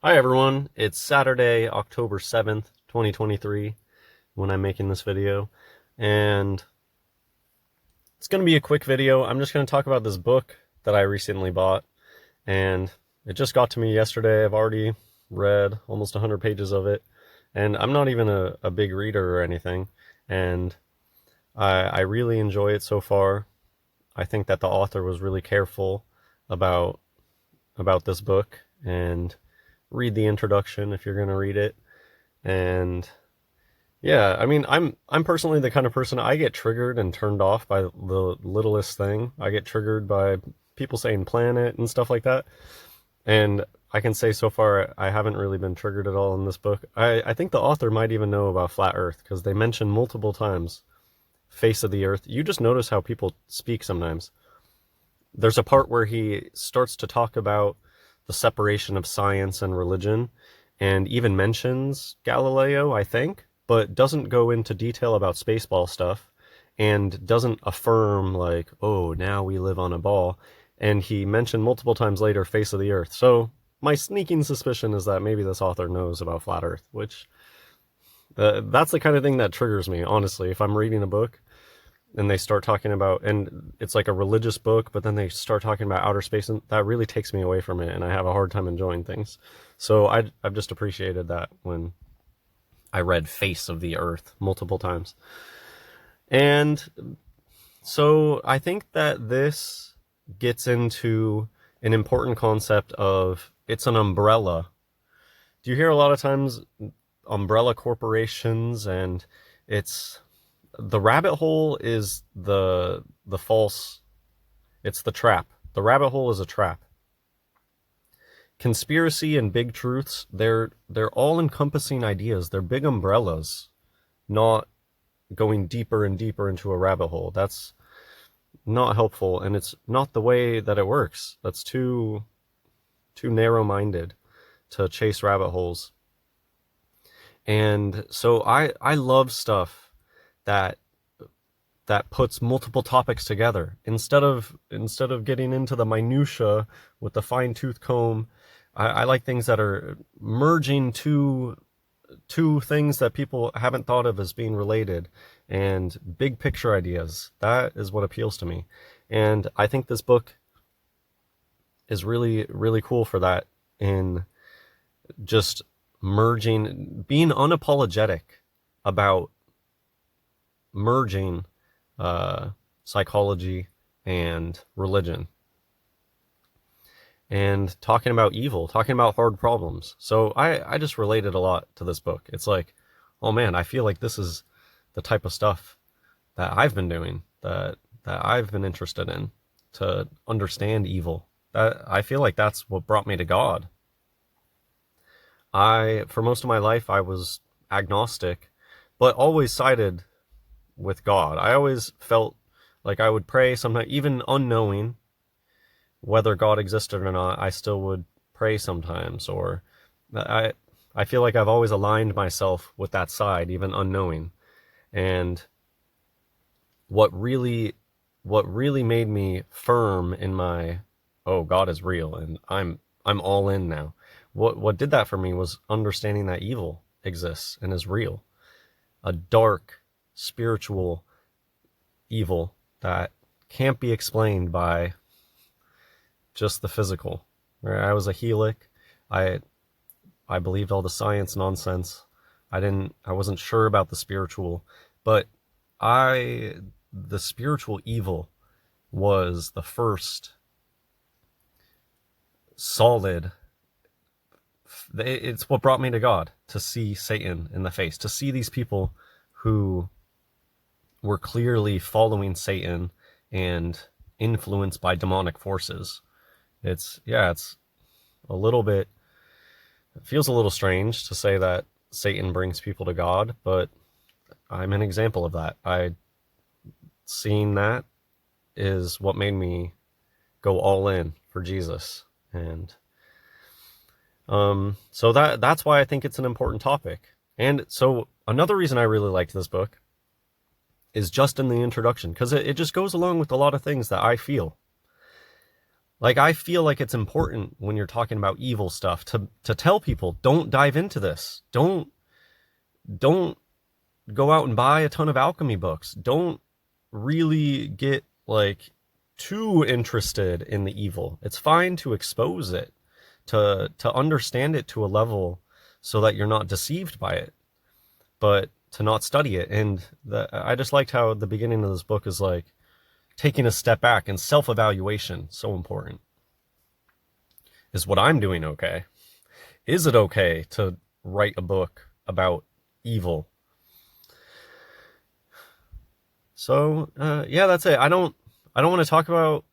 Hi everyone, it's Saturday, October 7th, 2023 when I'm making this video, and it's going to be a quick video. I'm just going to talk about this book that I recently bought, and it just got to me yesterday. I've already read almost 100 pages of it, and I'm not even a big reader or anything, and I really enjoy it so far. I think that the author was really careful about this book, and read the introduction if you're going to read it. And yeah, I mean, I'm personally the kind of person, I get triggered and turned off by the littlest thing. I get triggered by people saying planet and stuff like that. And I can say so far I haven't really been triggered at all in this book. I think the author might even know about flat earth, because they mention multiple times face of the earth. You just notice how people speak sometimes. There's a part where he starts to talk about the separation of science and religion, and even mentions Galileo, I think, but doesn't go into detail about spaceball stuff, and doesn't affirm like, oh, now we live on a ball. And he mentioned multiple times later face of the earth. So my sneaking suspicion is that maybe this author knows about flat earth, which that's the kind of thing that triggers me, honestly. If I'm reading a book and they start talking about, and it's like a religious book, but then they start talking about outer space, and that really takes me away from it, and I have a hard time enjoying things. So I've just appreciated that when I read face of the earth multiple times. And so I think that this gets into an important concept of, it's an umbrella. Do you hear a lot of times umbrella corporations, and it's, the rabbit hole is the false, it's the trap. The rabbit hole is a trap. Conspiracy and big truths, they're all encompassing ideas. They're big umbrellas, not going deeper and deeper into a rabbit hole. That's not helpful, and it's not the way that it works. That's too narrow-minded to chase rabbit holes. And so I love stuff that puts multiple topics together, instead of getting into the minutia with the fine-tooth comb. I like things that are merging two things that people haven't thought of as being related, and big picture ideas. That is what appeals to me, and I think this book is really, really cool for that, in just merging, being unapologetic about merging psychology and religion, and talking about evil, talking about hard problems. So I just related a lot to this book. It's like, oh man, I feel like this is the type of stuff that I've been doing, that I've been interested in, to understand evil. That, I feel like that's what brought me to God. For most of my life, I was agnostic, but always sided with God. I always felt like I would pray sometimes, even unknowing whether God existed or not, I still would pray sometimes. Or I feel like I've always aligned myself with that side, even unknowing. And what really made me firm in my, oh, God is real and I'm all in now. What did that for me was understanding that evil exists and is real. A dark, spiritual evil that can't be explained by just the physical. I was a helic. I believed all the science nonsense. I wasn't sure about the spiritual, but the spiritual evil was the first solid, it's what brought me to God, to see Satan in the face, to see these people who were clearly following Satan and influenced by demonic forces. It's a little bit, it feels a little strange to say that Satan brings people to God, but I'm an example of that. Seeing that is what made me go all in for Jesus. And so that's why I think it's an important topic. And so another reason I really liked this book is just in the introduction, because it just goes along with a lot of things that I feel. Like, I feel like it's important when you're talking about evil stuff to tell people, don't dive into this. Don't go out and buy a ton of alchemy books. Don't really get like too interested in the evil. It's fine to expose it, to understand it to a level so that you're not deceived by it, but to not study it. And I just liked how the beginning of this book is like taking a step back and self-evaluation. So important. Is what I'm doing okay? Is it okay to write a book about evil? So yeah, that's it. I don't want to talk about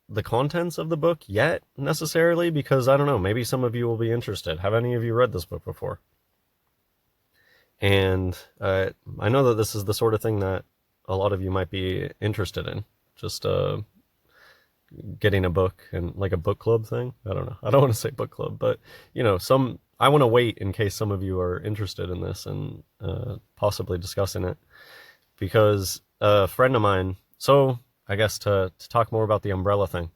the contents of the book yet necessarily, because I don't know, maybe some of you will be interested. Have any of you read this book before? And I know that this is the sort of thing that a lot of you might be interested in. Just getting a book and like a book club thing. I don't know. I don't want to say book club, but you know, I want to wait in case some of you are interested in this and possibly discussing it, because a friend of mine, so I guess to talk more about the umbrella thing,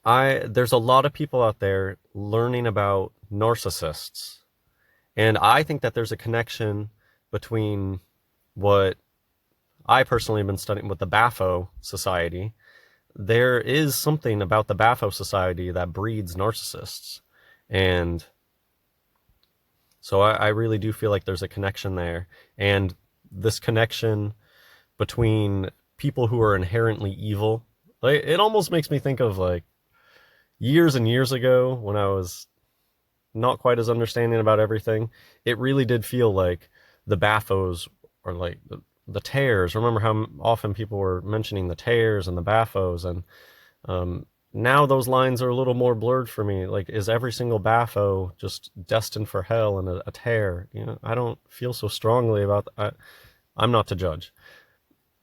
there's a lot of people out there learning about narcissists, and I think that there's a connection between what I personally have been studying with the bapho society. There is something about the bapho society that breeds narcissists. And so I really do feel like there's a connection there. And this connection between people who are inherently evil, like, it almost makes me think of like years and years ago when I was not quite as understanding about everything. It really did feel like the baphos are like the tears. Remember how often people were mentioning the tears and the baphos, and now those lines are a little more blurred for me. Like, is every single bapho just destined for hell and a tear? You know, I don't feel so strongly about that. I'm not to judge,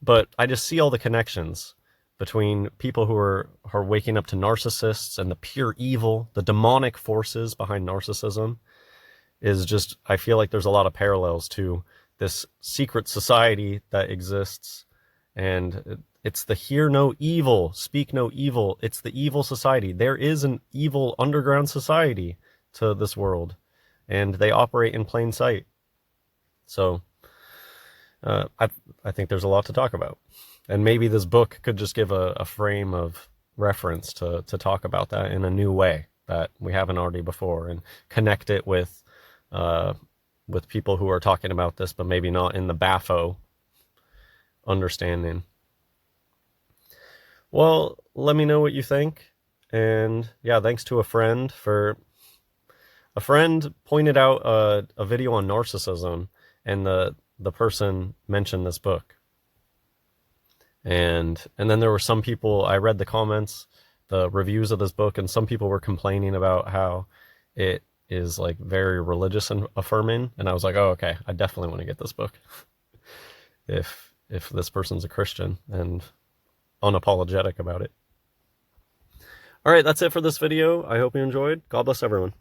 but I just see all the connections between people who are waking up to narcissists and the pure evil, the demonic forces behind narcissism. Is just, I feel like there's a lot of parallels to this secret society that exists, and it's the hear no evil, speak no evil. It's the evil society. There is an evil underground society to this world, and they operate in plain sight. So I think there's a lot to talk about, and maybe this book could just give a frame of reference to talk about that in a new way that we haven't already before, and connect it with people who are talking about this, but maybe not in the bapho understanding. Well, let me know what you think. And yeah, thanks to a friend pointed out a video on narcissism, and the person mentioned this book. And then there were some people, I read the comments, the reviews of this book, and some people were complaining about how it is like very religious and affirming, and I was like, oh, okay, I definitely want to get this book. if this person's a Christian and unapologetic about it. All right, that's it for this video. I hope you enjoyed. God bless everyone.